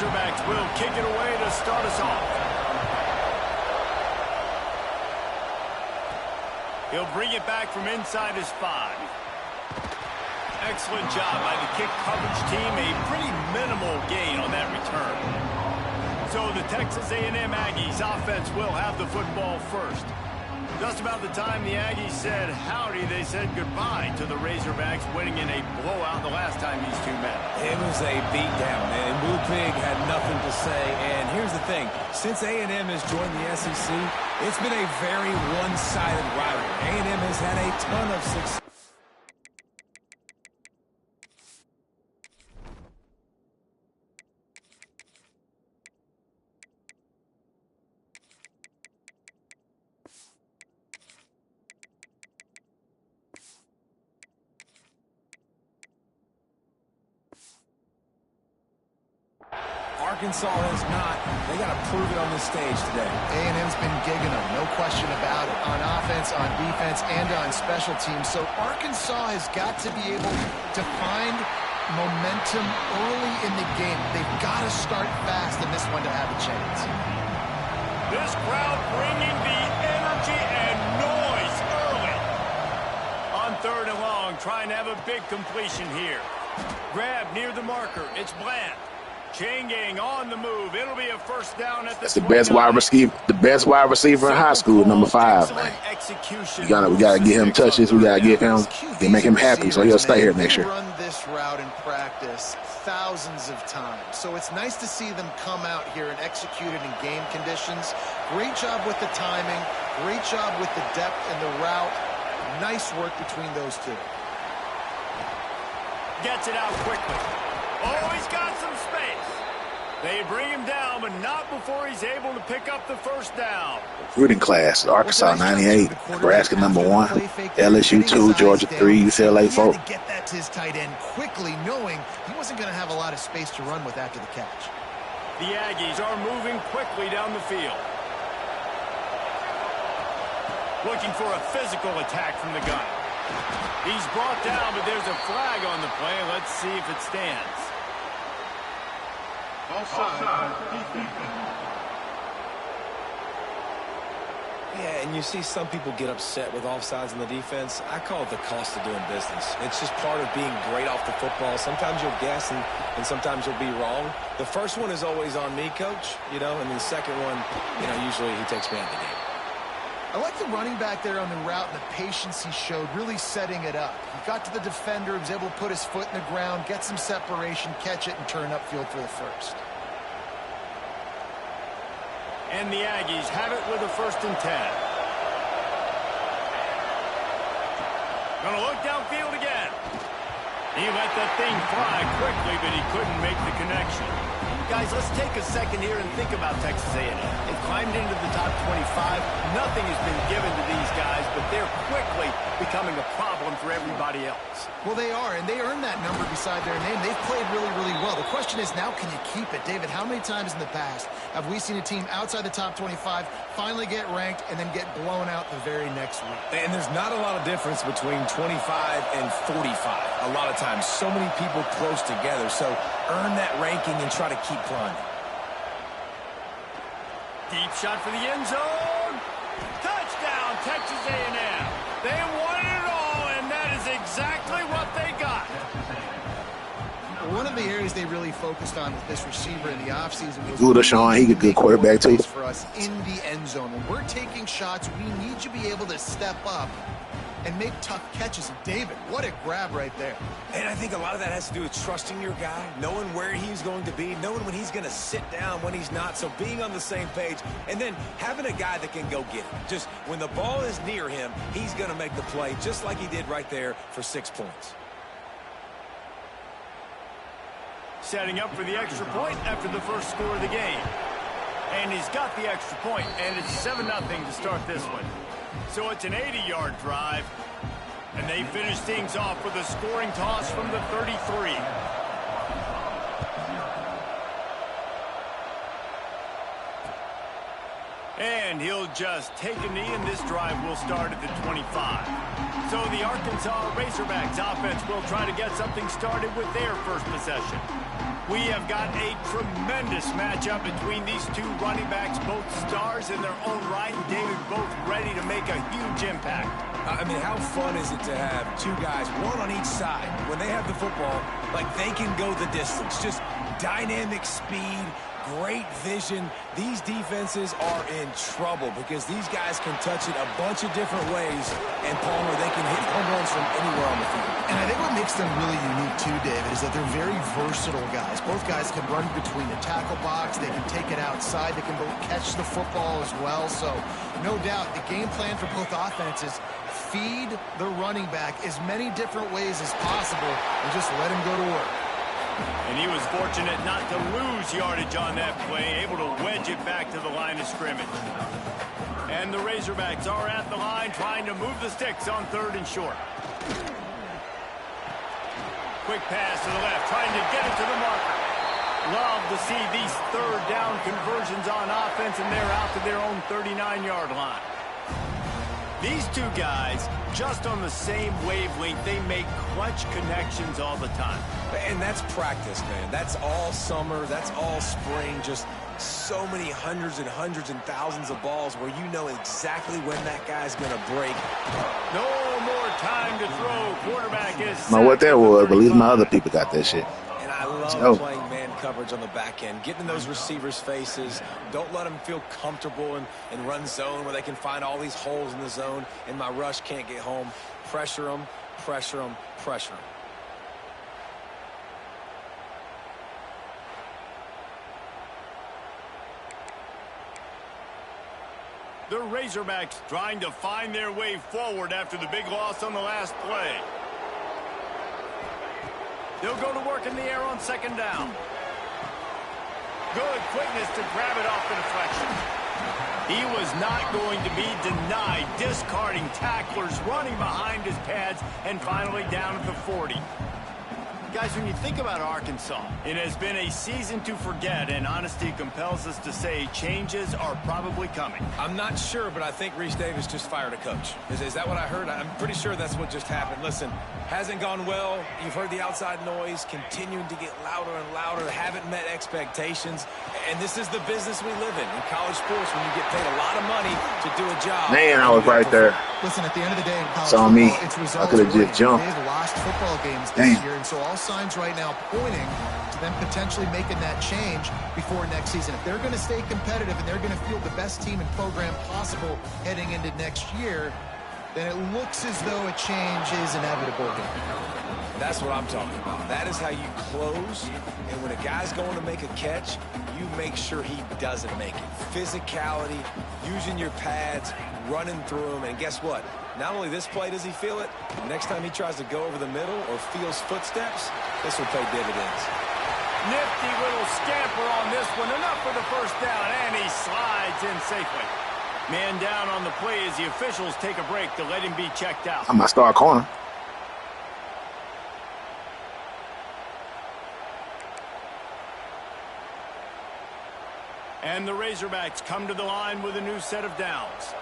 Razorbacks will kick it away to start us off. He'll bring it back from inside his 5. Excellent job by the kick coverage team. A pretty minimal gain on that return. So the Texas A&M Aggies offense will have the football first. Just about the time the Aggies said howdy, they said goodbye to the Razorbacks, winning in a blowout the last time these two met. It was a beatdown, and Blue Pig had nothing to say. And here's the thing. Since A&M has joined the SEC, it's been a very one-sided rivalry. A&M has had a ton of success. Arkansas has not. They got to prove it on this stage today. A&M's been gigging them, no question about it, on offense, on defense, and on special teams. So Arkansas has got to be able to find momentum early in the game. They've got to start fast in this one to have a chance. This crowd bringing the energy and noise early. On 3rd and long, trying to have a big completion here. Grab near the marker. It's Bland. Chain gang on the move. It'll be a first down at the That's the best wide receiver. The best wide receiver in high school, number 5. Man. We gotta get him touches. We gotta get him and make him happy, so he'll stay here next year. Run this route in practice thousands of times, so it's nice to see them come out here and execute it in game conditions. Great job with the timing. Great job with the depth and the route. Nice work between those two. Gets it out quickly. Oh, he's got some space. They bring him down, but not before he's able to pick up the first down. Recruiting class, Arkansas 98, Nebraska number 1, LSU 2, Georgia 3, UCLA 4. To get that to his tight end quickly, knowing he wasn't going to have a lot of space to run with after the catch. The Aggies are moving quickly down the field. Looking for a physical attack from the gun. He's brought down, but there's a flag on the play. Let's see if it stands. Yeah, and you see some people get upset with offsides in the defense. I call it the cost of doing business. It's just part of being great off the football. Sometimes you'll guess and sometimes you'll be wrong. The first one is always on me, Coach, and the second one, usually he takes me out of the game. I like the running back there on the route and the patience he showed, really setting it up. He got to the defender, was able to put his foot in the ground, get some separation, catch it, and turn upfield for the first. And the Aggies have it with a 1st and 10. Gonna look downfield again. He let that thing fly quickly, but he couldn't make the connection. Guys, let's take a second here and think about Texas A&M. They've climbed into the top 25. Nothing has been given to these guys, but they're quickly becoming a problem for everybody else. Well, they are, and they earned that number beside their name. They've played really, really well. The question is, now can you keep it? David, how many times in the past have we seen a team outside the top 25 finally get ranked and then get blown out the very next week? And there's not a lot of difference between 25 and 45. A lot of times, so many people close together. So earn that ranking and try to keep climbing. Deep shot for the end zone. Touchdown, Texas A&M. They won it all, and that is exactly what they got. One of the areas they really focused on with this receiver in the offseason was Sean, he's a good quarterback too. For us in the end zone. When we're taking shots, we need to be able to step up and make tough catches. And David, what a grab right there. And I think a lot of that has to do with trusting your guy, knowing where he's going to be, knowing when he's going to sit down, when he's not. So being on the same page, and then having a guy that can go get it. Just when the ball is near him, he's going to make the play, just like he did right there for 6 points. Setting up for the extra point after the first score of the game. And he's got the extra point, and it's 7-0 to start this one. So it's an 80-yard drive, and they finish things off with a scoring toss from the 33. And he'll just take a knee, and this drive will start at the 25. So the Arkansas Razorbacks offense will try to get something started with their first possession. We have got a tremendous matchup between these two running backs, both stars in their own right, and David, both ready to make a huge impact. I mean, how fun is it to have two guys, one on each side, when they have the football, like they can go the distance. Just dynamic speed, great vision. These defenses are in trouble because these guys can touch it a bunch of different ways, and Palmer, they can hit home runs from anywhere on the field. And I think what makes them really unique too, David, is that they're very versatile guys. Both guys can run between the tackle box. They can take it outside. They can both catch the football as well. So no doubt the game plan for both offenses, feed the running back as many different ways as possible and just let him go to work. And he was fortunate not to lose yardage on that play, able to wedge it back to the line of scrimmage. And the Razorbacks are at the line trying to move the sticks on 3rd and short. Quick pass to the left, trying to get it to the marker. Love to see these 3rd down conversions on offense, and they're out to their own 39-yard line. These two guys, just on the same wavelength, they make clutch connections all the time. And that's practice, man. That's all summer. That's all spring. Just so many hundreds and thousands of balls where you know exactly when that guy's going to break. No more time to throw. Quarterback is I don't know what that was, but at least my other people got that shit. And I love playing man coverage on the back end, getting in those receivers' faces. Don't let them feel comfortable and run zone where they can find all these holes in the zone and my rush can't get home. Pressure them, pressure them, pressure them. The Razorbacks trying to find their way forward after the big loss on the last play. They'll go to work in the air on 2nd down. Good quickness to grab it off the deflection. He was not going to be denied, discarding tacklers, running behind his pads, and finally down at the 40. Guys, when you think about Arkansas, it has been a season to forget, and honesty compels us to say changes are probably coming. I'm not sure, but I think Reese Davis just fired a coach. Is that what I heard? I'm pretty sure that's what just happened. Listen, hasn't gone well. You've heard the outside noise, continuing to get louder and louder, haven't met expectations. And this is the business we live in college sports, when you get paid a lot of money to do a job. Man, I was right there. Listen, at the end of the day in college Saw football, me. it's I results. could have just jumped. They've lost football games this Damn. year, and so all signs right now pointing to them potentially making that change before next season. If they're going to stay competitive and they're going to field the best team and program possible heading into next year, then it looks as though a change is inevitable. That's what I'm talking about. That is how you close. And when a guy's going to make a catch, you make sure he doesn't make it. Physicality, using your pads, running through them. And guess what? Not only this play does he feel it, next time he tries to go over the middle or feels footsteps, this will pay dividends. Nifty little scamper on this one. Enough for the 1st down, and he slides in safely. Man down on the play as the officials take a break to let him be checked out. I'm my star corner. And the Razorbacks come to the line with a new set of downs.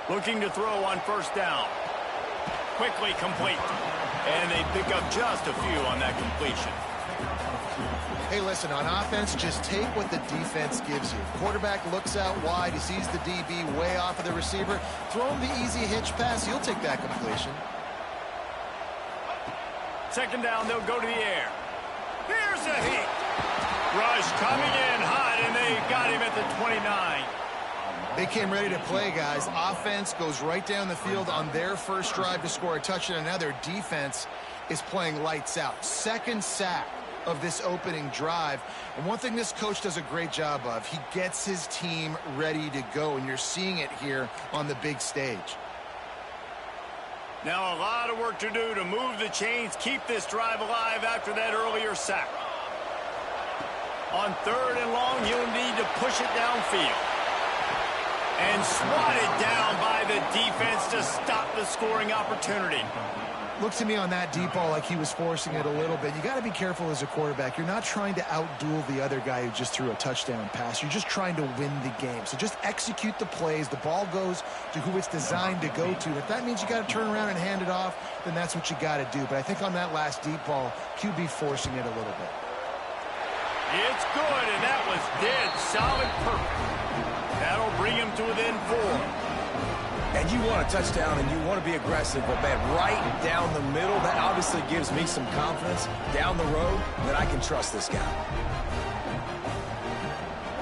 Looking to throw on 1st down. Quickly complete. And they pick up just a few on that completion. Hey, listen, on offense, just take what the defense gives you. Quarterback looks out wide. He sees the DB way off of the receiver. Throw him the easy hitch pass. He'll take that completion. 2nd down, they'll go to the air. Here's a heat. Rush coming in hot, and they got him at the 29. They came ready to play, guys. Offense goes right down the field on their first drive to score a touchdown. Now their defense is playing lights out. 2nd sack of this opening drive. And one thing this coach does a great job of, he gets his team ready to go, and you're seeing it here on the big stage. Now a lot of work to do to move the chains, keep this drive alive after that earlier sack. On 3rd and long, you'll need to push it downfield. And swatted down by the defense to stop the scoring opportunity. Looked to me on that deep ball like he was forcing it a little bit. You got to be careful as a quarterback. You're not trying to outduel the other guy who just threw a touchdown pass. You're just trying to win the game. So just execute the plays. The ball goes to who it's designed to go to. If that means you got to turn around and hand it off, then that's what you got to do. But I think on that last deep ball, QB forcing it a little bit. It's good, and that was dead solid perfect. That'll bring him to within 4. And you want a touchdown and you want to be aggressive, but man, right down the middle, that obviously gives me some confidence down the road that I can trust this guy.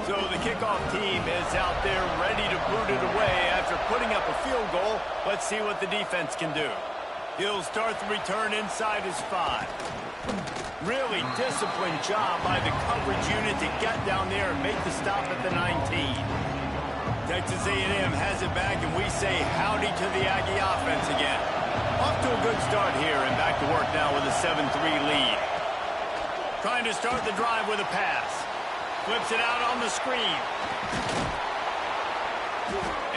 So the kickoff team is out there ready to boot it away after putting up a field goal. Let's see what the defense can do. He'll start the return inside his 5. Really disciplined job by the coverage unit to get down there and make the stop at the 19. Texas A&M has it back, and we say howdy to the Aggie offense again. Off to a good start here, and back to work now with a 7-3 lead. Trying to start the drive with a pass. Flips it out on the screen.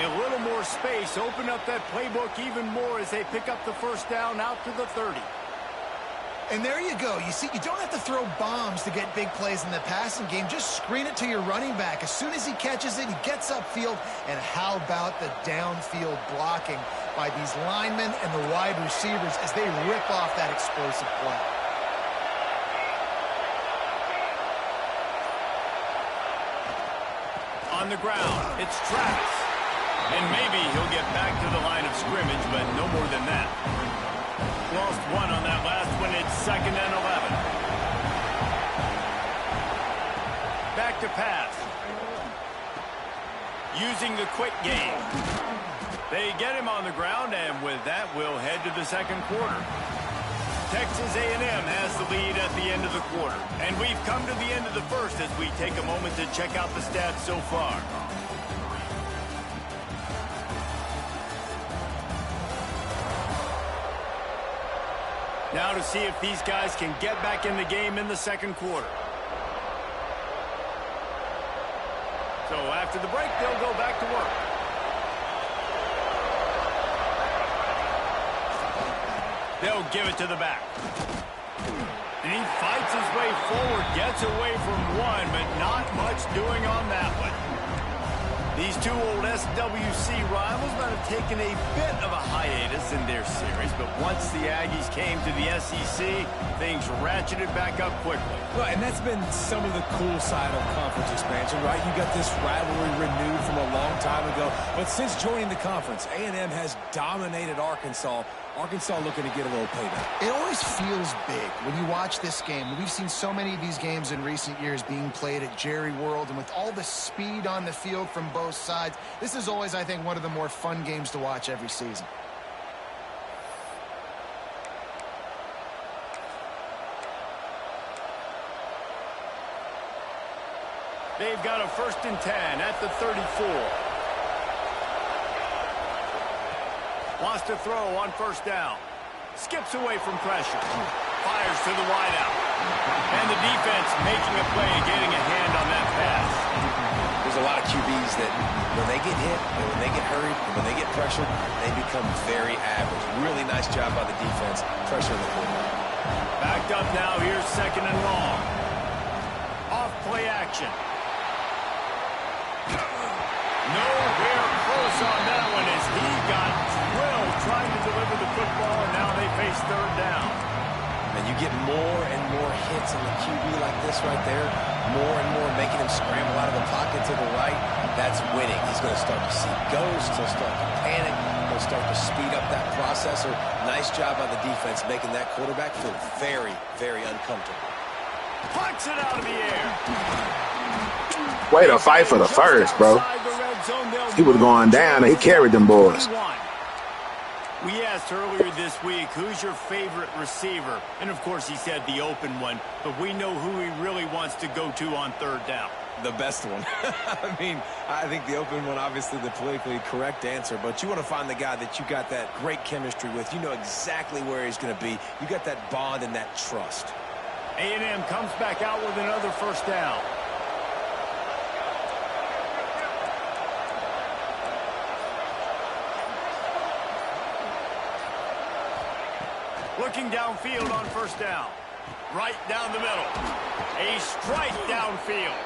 A little more space. Open up that playbook even more as they pick up the first down out to the 30. And there you go. You see, you don't have to throw bombs to get big plays in the passing game. Just screen it to your running back. As soon as he catches it, he gets upfield. And how about the downfield blocking by these linemen and the wide receivers as they rip off that explosive play? On the ground, it's Travis. And maybe he'll get back to the line of scrimmage, but no more than that. Lost 1 on that last one. It's 2nd and 11. Back to pass. Using the quick game. They get him on the ground, and with that, we'll head to the second quarter. Texas A&M has the lead at the end of the quarter. And we've come to the end of the first as we take a moment to check out the stats so far. Now to see if these guys can get back in the game in the second quarter. So after the break, they'll go back to work. They'll give it to the back. And he fights his way forward, gets away from 1, but not much doing on that one. These two old SWC rivals might have taken a bit of a hiatus in their series, but once the Aggies came to the SEC, things ratcheted back up quickly. Well, and that's been some of the cool side of conference expansion, right? You got this rivalry renewed from a long time ago, but since joining the conference, A&M has dominated Arkansas. Arkansas looking to get a little payback. It always feels big when you watch this game. We've seen so many of these games in recent years being played at Jerry World, and with all the speed on the field from both sides, this is always, I think, one of the more fun games to watch every season. They've got a 1st and 10 at the 34. Wants to throw on 1st down. Skips away from pressure. Fires to the wideout. And the defense making a play and getting a hand on that pass. There's a lot of QBs that when they get hit and when they get hurried and when they get pressured, they become very average. Really nice job by the defense, pressuring the quarterback. Backed up now, here's 2nd and long. Off play action. Nowhere close on that one as he got drilled trying to deliver the football, and now they face 3rd down. And you get more and more hits on the QB like this right there, more and more making him scramble out of the pocket to the right. That's winning. He's going to start to see ghosts. He'll start to panic. He'll start to speed up that processor. Nice job by the defense making that quarterback feel very, very uncomfortable. Pucks it out of the air. Way to fight for the first, bro. He was going down, and he carried them boys. We asked earlier this week, who's your favorite receiver? And, of course, he said the open one. But we know who he really wants to go to on 3rd down. The best one. I mean, I think the open one, obviously the politically correct answer, but you want to find the guy that you got that great chemistry with. You know exactly where he's going to be. You got that bond and that trust. A&M comes back out with another 1st down. Looking downfield on first down. Right down the middle. A strike downfield.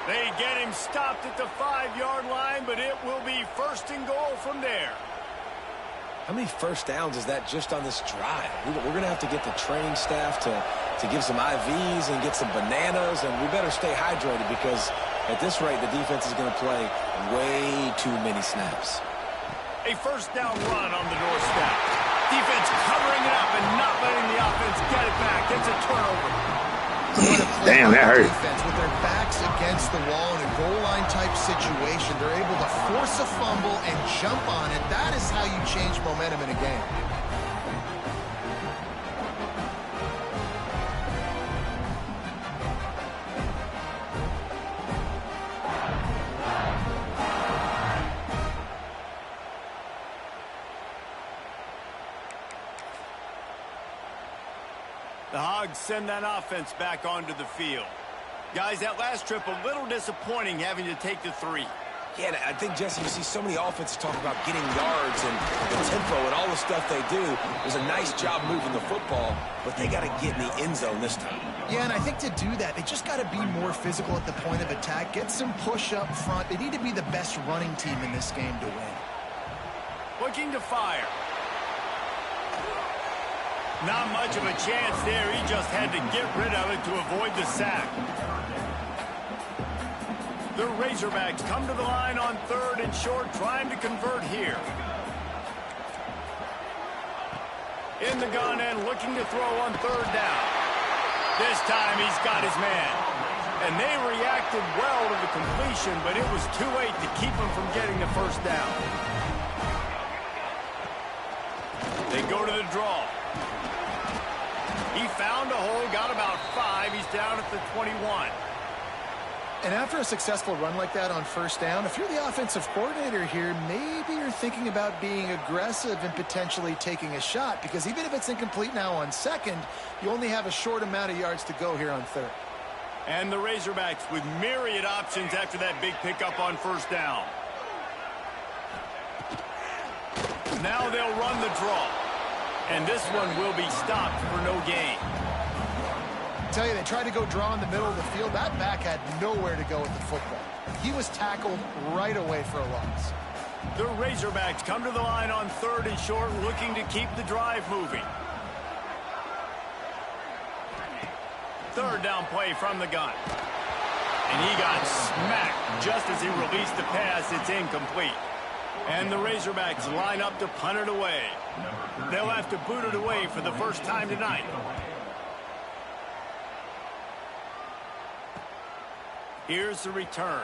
They get him stopped at the 5-yard line, but it will be first and goal from there. How many first downs is that just on this drive? We're going to have to get the training staff to give some IVs and get some bananas, and we better stay hydrated because at this rate, the defense is going to play way too many snaps. A first down run on the doorstep. Defense covering it up and not letting the offense get it back. It's a turnover. Damn, that hurt. Defense, with their backs against the wall in a goal line type situation, they're able to force a fumble and jump on it. That is how you change momentum in a game. The Hogs send that offense back onto the field. Guys, that last trip a little disappointing having to take the 3. Yeah, and I think, Jesse, you see so many offenses talk about getting yards and the tempo and all the stuff they do. It was a nice job moving the football, but they got to get in the end zone this time. Yeah, and I think to do that, they just got to be more physical at the point of attack, get some push up front. They need to be the best running team in this game to win. Looking to fire. Not much of a chance there. He just had to get rid of it to avoid the sack. The Razorbacks come to the line on 3rd and short, trying to convert here. In the gun and looking to throw on 3rd down. This time he's got his man. And they reacted well to the completion, but it was too late to keep him from getting the first down. They go to the draw. He found a hole, got about 5. He's down at the 21. And after a successful run like that on first down, if you're the offensive coordinator here, maybe you're thinking about being aggressive and potentially taking a shot, because even if it's incomplete now on 2nd, you only have a short amount of yards to go here on 3rd. And the Razorbacks with myriad options after that big pickup on first down. Now they'll run the draw. And this one will be stopped for no gain. I tell you, they tried to go draw in the middle of the field. That back had nowhere to go with the football. He was tackled right away for a loss. The Razorbacks come to the line on 3rd and short, looking to keep the drive moving. 3rd down play from the gun. And he got smacked just as he released the pass. It's incomplete. And the Razorbacks line up to punt it away. They'll have to boot it away for the first time tonight. Here's the return.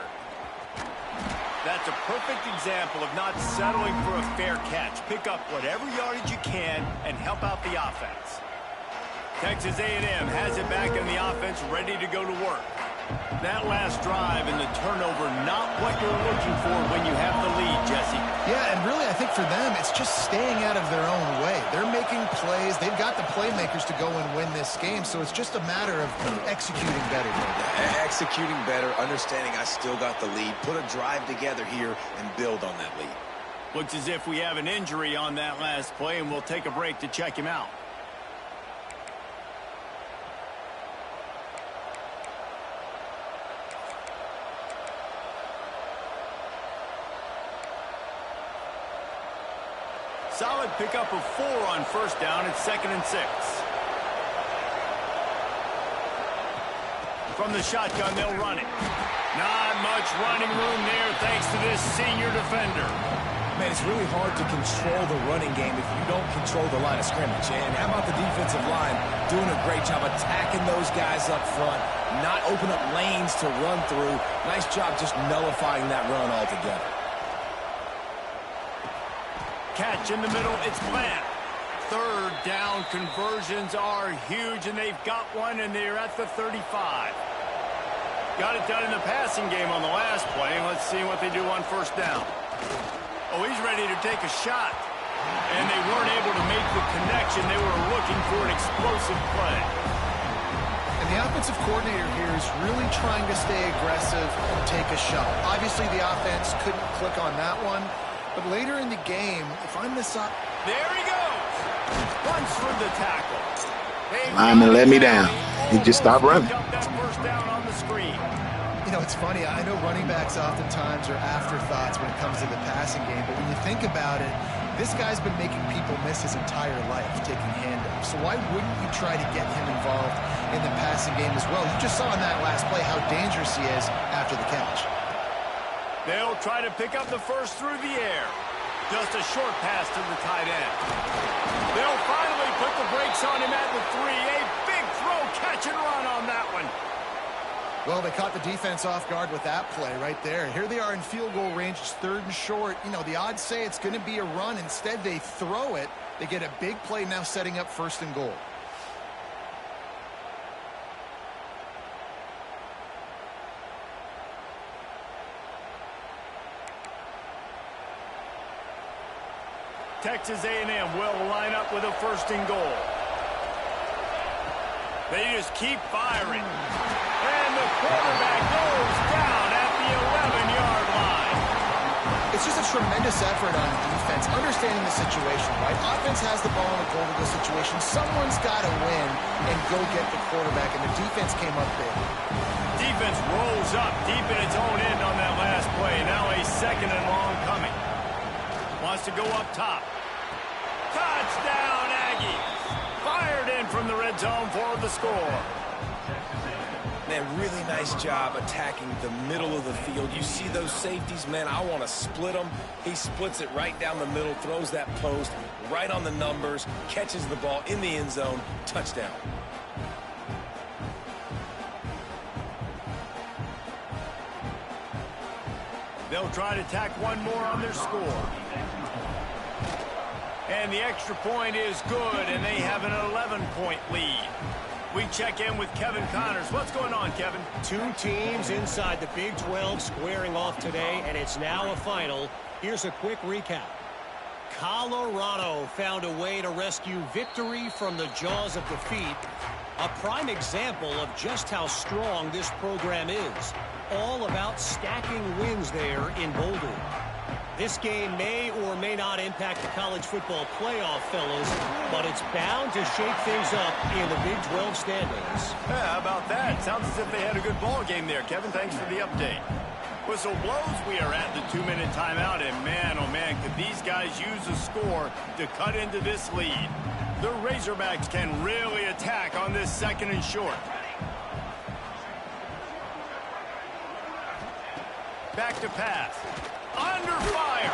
That's a perfect example of not settling for a fair catch. Pick up whatever yardage you can and help out the offense. Texas A&M has it back in the offense, ready to go to work. That last drive and the turnover, not what you're looking for when you have the lead, Jesse. Yeah, and really I think for them, it's just staying out of their own way. They're making plays. They've got the playmakers to go and win this game, so it's just a matter of executing better. Executing better, understanding I still got the lead, put a drive together here and build on that lead. Looks as if we have an injury on that last play, and we'll take a break to check him out. Solid pickup of 4 on first down. It's 2nd and 6. From the shotgun, they'll run it. Not much running room there thanks to this senior defender. Man, it's really hard to control the running game if you don't control the line of scrimmage. And how about the defensive line doing a great job attacking those guys up front, not open up lanes to run through. Nice job just nullifying that run altogether. Catch in the middle, it's Bland. 3rd down conversions are huge, and they've got one, and they're at the 35. Got it done in the passing game on the last play, and let's see what they do on first down. Oh, he's ready to take a shot, and they weren't able to make the connection. They were looking for an explosive play. And the offensive coordinator here is really trying to stay aggressive and take a shot. Obviously, the offense couldn't click on that one. But later in the game, if I'm the there he goes. Runs through the tackle. Lineman let me down. He just stopped running. That first down on the screen. You know, it's funny. I know running backs oftentimes are afterthoughts when it comes to the passing game, but when you think about it, this guy's been making people miss his entire life taking handoffs. So why wouldn't you try to get him involved in the passing game as well? You just saw in that last play how dangerous he is after the catch. They'll try to pick up the first through the air. Just a short pass to the tight end. They'll finally put the brakes on him at the 3. A big throw, catch and run on that one. Well, they caught the defense off guard with that play right there. Here they are in field goal range. It's 3rd and short. You know, the odds say it's going to be a run. Instead, they throw it. They get a big play now setting up 1st and goal. Texas A&M will line up with a 1st and goal. They just keep firing. And the quarterback goes down at the 11-yard line. It's just a tremendous effort on defense, understanding the situation, right? Offense has the ball in a goal-to-go situation. Someone's got to win and go get the quarterback, and the defense came up big. Defense rolls up deep in its own end on that last play. Now a 2nd and long coming. Wants to go up top. Touchdown, Aggies. Fired in from the red zone for the score. Man, really nice job attacking the middle of the field. You see those safeties, man, I want to split them. He splits it right down the middle, throws that post, right on the numbers, catches the ball in the end zone, touchdown. They'll try to tack one more on their score. And the extra point is good, and they have an 11-point lead. We check in with Kevin Connors. What's going on, Kevin? 2 teams inside the Big 12 squaring off today, and it's now a final. Here's a quick recap. Colorado found a way to rescue victory from the jaws of defeat. A prime example of just how strong this program is. All about stacking wins there in Boulder. This game may or may not impact the college football playoff, fellas, but it's bound to shake things up in the Big 12 standings. Yeah, how about that? Sounds as if they had a good ball game there. Kevin, thanks for the update. Whistle blows, we are at the 2-minute timeout, and man, oh man, could these guys use a score to cut into this lead. The Razorbacks can really attack on this 2nd and short. Back to pass. Under fire.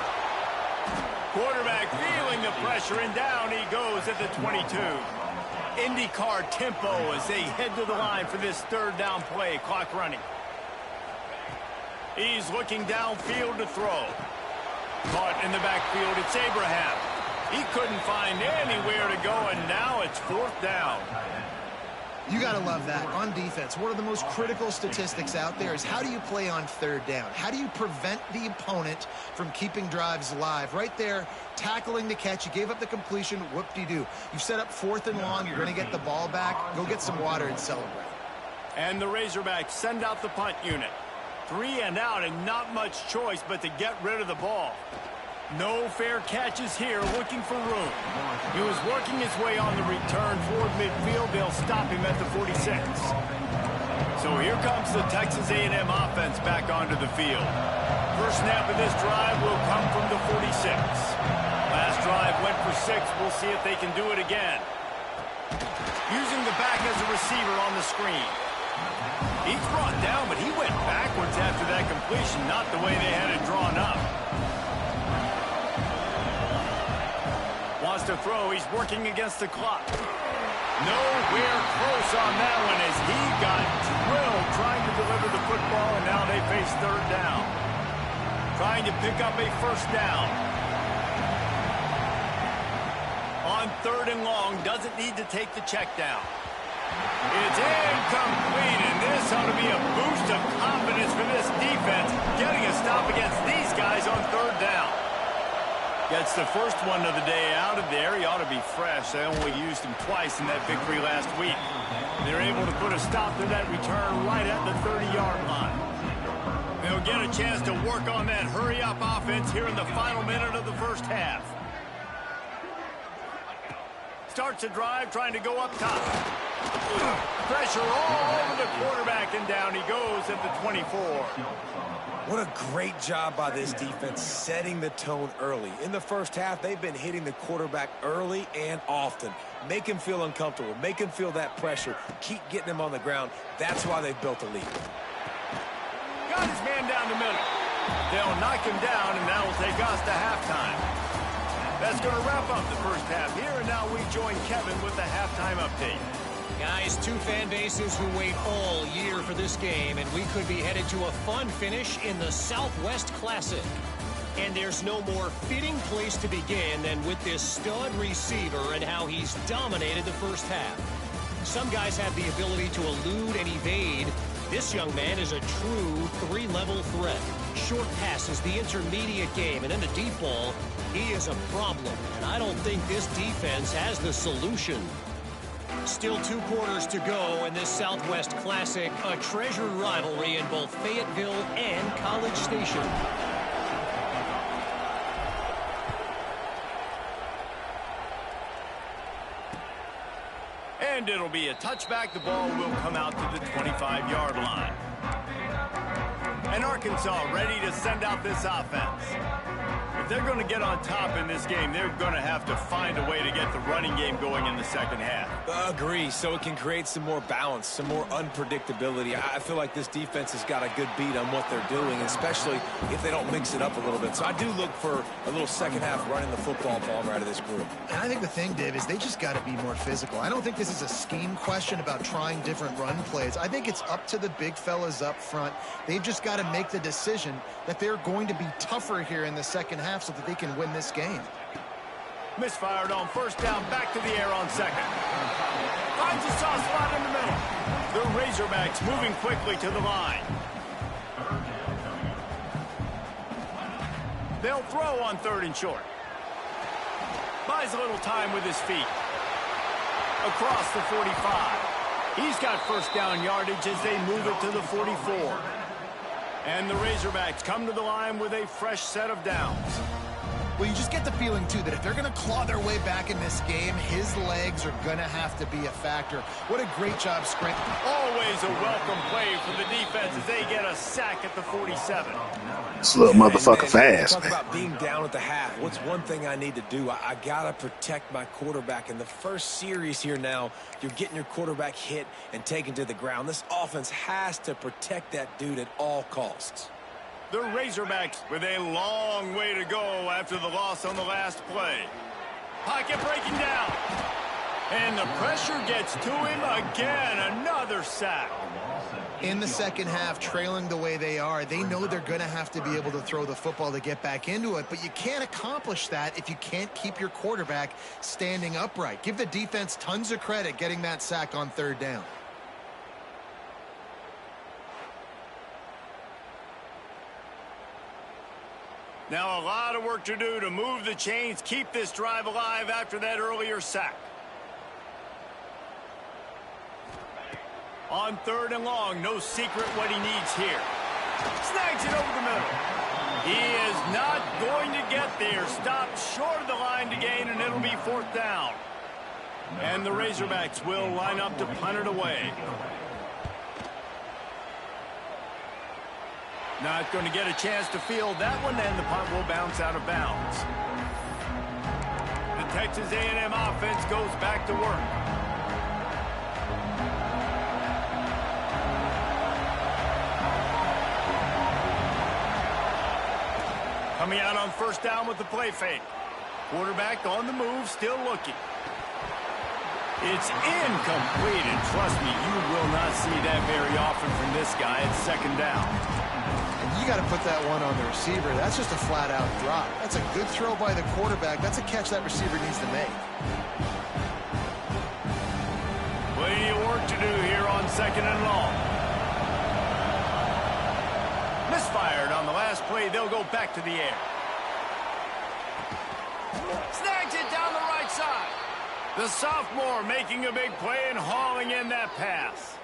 Quarterback feeling the pressure, and down he goes at the 22. IndyCar tempo as they head to the line for this 3rd down play. Clock running. He's looking downfield to throw. Caught in the backfield, it's Abraham. He couldn't find anywhere to go, and now it's 4th down. You got to love that. On defense, one of the most critical statistics out there is how do you play on 3rd down? How do you prevent the opponent from keeping drives alive? Right there, tackling the catch. You gave up the completion. Whoop-de-doo. You've set up 4th and long. You're going to get the ball back. Go get some water and celebrate. And the Razorbacks send out the punt unit. 3 and out, and not much choice but to get rid of the ball. No fair catches here, looking for room. He was working his way on the return toward midfield. They'll stop him at the 46. So here comes the Texas A&M offense back onto the field. First snap of this drive will come from the 46. Last drive went for 6. We'll see if they can do it again. Using the back as a receiver on the screen. He's brought down, but he went backwards after that completion, not the way they had it drawn up. Wants to throw. He's working against the clock. Nowhere close on that one as he got drilled trying to deliver the football, and now they face 3rd down. Trying to pick up a 1st down. On 3rd and long, doesn't need to take the check down. It's incomplete, and this ought to be a boost of confidence for this defense, getting a stop against these guys on 3rd down. Gets the first one of the day out of there. He ought to be fresh. They only used him twice in that victory last week. They're able to put a stop to that return right at the 30-yard line. They'll get a chance to work on that hurry-up offense here in the final minute of the first half. starts a drive trying to go up top. Pressure all over the quarterback, and down he goes at the 24. What a great job by this defense setting the tone early. In the first half, they've been hitting the quarterback early and often. Make him feel uncomfortable. Make him feel that pressure. Keep getting him on the ground. That's why they've built a lead. Got his man down the middle. They'll knock him down, and that'll take us to halftime. That's going to wrap up the first half here, and now we join Kevin with the halftime update. Guys, two fan bases who wait all year for this game, and we could be headed to a fun finish in the Southwest Classic. And there's no more fitting place to begin than with this stud receiver and how he's dominated the first half. Some guys have the ability to elude and evade. This young man is a true three-level threat. Short passes, the intermediate game, and then the deep ball. He is a problem, and I don't think this defense has the solution. Still 2 quarters to go in this Southwest Classic, a treasured rivalry in both Fayetteville and College Station. And it'll be a touchback. The ball will come out to the 25-yard line. And Arkansas ready to send out this offense. If they're going to get on top in this game, they're going to have to find a way to get the running game going in the second half. Agree, so it can create some more balance, some more unpredictability. I feel like this defense has got a good beat on what they're doing, especially if they don't mix it up a little bit. So I do look for a little second half running the football ball out of this group. And I think the thing, Dave, is they just got to be more physical. I don't think this is a scheme question about trying different run plays. I think it's up to the big fellas up front. They've just got to make the decision that they're going to be tougher here in the second half so that they can win this game. Misfired on first down, back to the air on second. Finds a soft spot in the middle. The Razorbacks moving quickly to the line. They'll throw on 3rd and short. Buys a little time with his feet. Across the 45. He's got first down yardage as they move it to the 44. And the Razorbacks come to the line with a fresh set of downs. Well, you just get the feeling, too, that if they're going to claw their way back in this game, his legs are going to have to be a factor. What a great job, Sprint. Always a welcome play for the defense as they get a sack at the 47. This little motherfucker fast, talk man. about being down at the half. What's one thing I need to do? I got to protect my quarterback. In the first series here now, you're getting your quarterback hit and taken to the ground. This offense has to protect that dude at all costs. The Razorbacks with a long way to go after the loss on the last play. Pocket breaking down. And the pressure gets to him again. Another sack. In the second half, trailing the way they are, they know they're going to have to be able to throw the football to get back into it, but you can't accomplish that if you can't keep your quarterback standing upright. Give the defense tons of credit getting that sack on 3rd down. Now a lot of work to do to move the chains, keep this drive alive after that earlier sack. On 3rd and long, no secret what he needs here. Snags it over the middle. He is not going to get there. Stopped short of the line to gain, and it'll be 4th down. And the Razorbacks will line up to punt it away. Not going to get a chance to field that one, and the punt will bounce out of bounds. The Texas A&M offense goes back to work. Coming out on first down with the play fake. Quarterback on the move, still looking. It's incomplete, and trust me, you will not see that very often from this guy at 2nd down. You got to put that one on the receiver. That's just a flat-out drop. That's a good throw by the quarterback. That's a catch that receiver needs to make. Plenty of work to do here on 2nd and long. Misfired on the last play. They'll go back to the air. Snags it down the right side. The sophomore making a big play and hauling in that pass.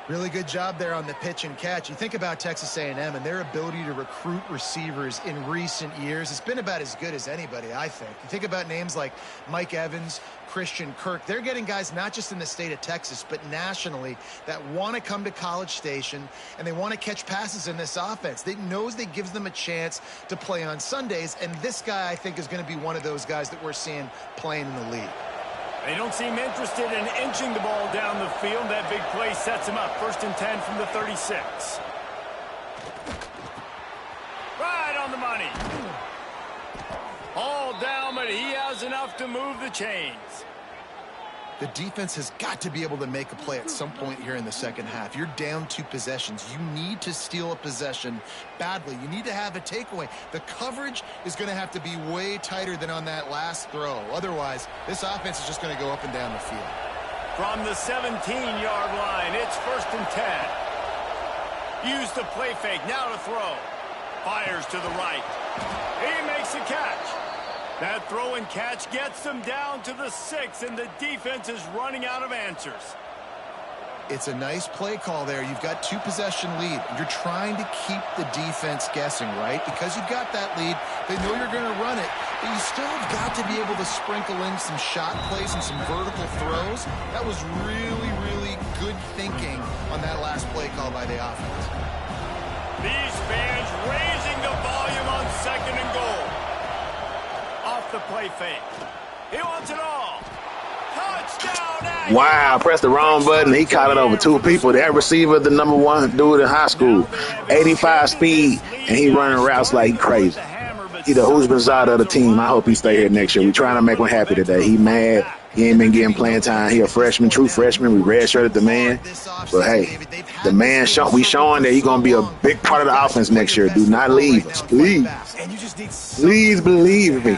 Really good job there on the pitch and catch. You think about Texas A&M and their ability to recruit receivers in recent years. It's been about as good as anybody, I think. You think about names like Mike Evans, Christian Kirk. They're getting guys not just in the state of Texas, but nationally that want to come to College Station and they want to catch passes in this offense. They knows that gives them a chance to play on Sundays, and this guy, I think, is going to be one of those guys that we're seeing playing in the league. They don't seem interested in inching the ball down the field. That big play sets him up. 1st and 10 from the 36. Right on the money. All down, but he has enough to move the chains. The defense has got to be able to make a play at some point here in the second half. You're down 2 possessions. You need to steal a possession badly. You need to have a takeaway. The coverage is going to have to be way tighter than on that last throw. Otherwise, this offense is just going to go up and down the field. From the 17-yard line, it's 1st and 10. Use the play fake. Now to throw. Fires to the right. He makes the catch. That throw and catch gets them down to the 6, and the defense is running out of answers. It's a nice play call there. You've got 2-possession lead. You're trying to keep the defense guessing, right? Because you've got that lead. They know you're going to run it, but you still have got to be able to sprinkle in some shot plays and some vertical throws. That was really, really good thinking on that last play call by the offense. These fans raising the volume on 2nd and goal. Off the play fake. He wants it all. Touchdown! Wow, pressed the wrong button. He caught it over 2 people. That receiver, the #1 dude in high school, 85 speed, and he running routes like crazy. He the Husbanzada of the team. I hope he stay here next year. We trying to make him happy today. He mad. He ain't been getting playing time. He a freshman, true freshman. We redshirted the man. But hey, the man, we showing that he's going to be a big part of the offense next year. Do not leave us, please. Please believe me.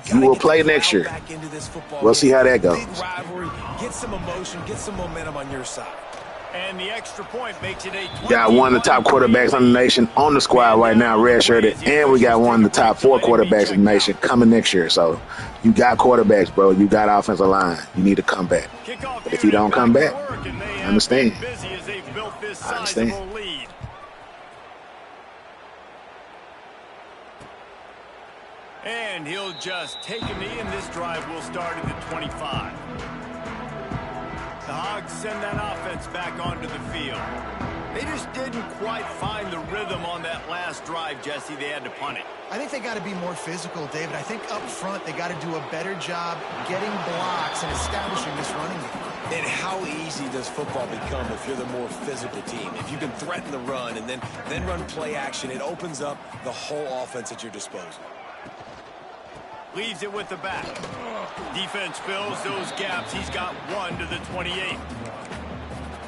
You will play next year. We'll see how that goes. Get some emotion, get some momentum on your side. And the extra point makes it a got one of the top quarterbacks in the nation on the squad right now, redshirted, and we got one of the top 4 quarterbacks in the nation coming next year. So you got quarterbacks, bro. You got offensive line. You need to come back. But if you don't come back, I understand. I understand. And he'll just take a knee, and this drive will start at the 25. The Hogs send that offense back onto the field. They just didn't quite find the rhythm on that last drive, Jesse. They had to punt it. I think they got to be more physical, David. I think up front they got to do a better job getting blocks and establishing this running game. And how easy does football become if you're the more physical team? If you can threaten the run and then run play action, it opens up the whole offense at your disposal. Leaves it with the back. Defense fills those gaps. He's got 1 to the 28.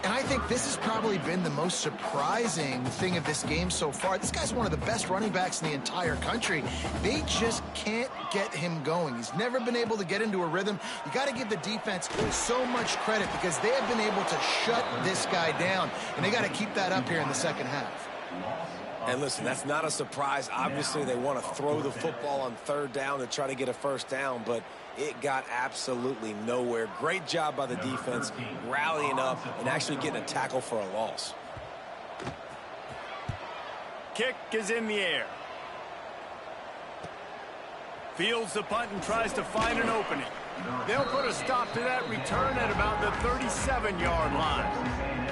And I think this has probably been the most surprising thing of this game so far. This guy's one of the best running backs in the entire country. They just can't get him going. He's never been able to get into a rhythm. You got to give the defense so much credit because they have been able to shut this guy down. And they got to keep that up here in the second half. And listen, that's not a surprise. Obviously, they want to throw the football on 3rd down to try to get a 1st down, but it got absolutely nowhere. Great job by the defense, rallying up and actually getting a tackle for a loss. Kick is in the air. Fields the punt and tries to find an opening. They'll put a stop to that return at about the 37-yard line.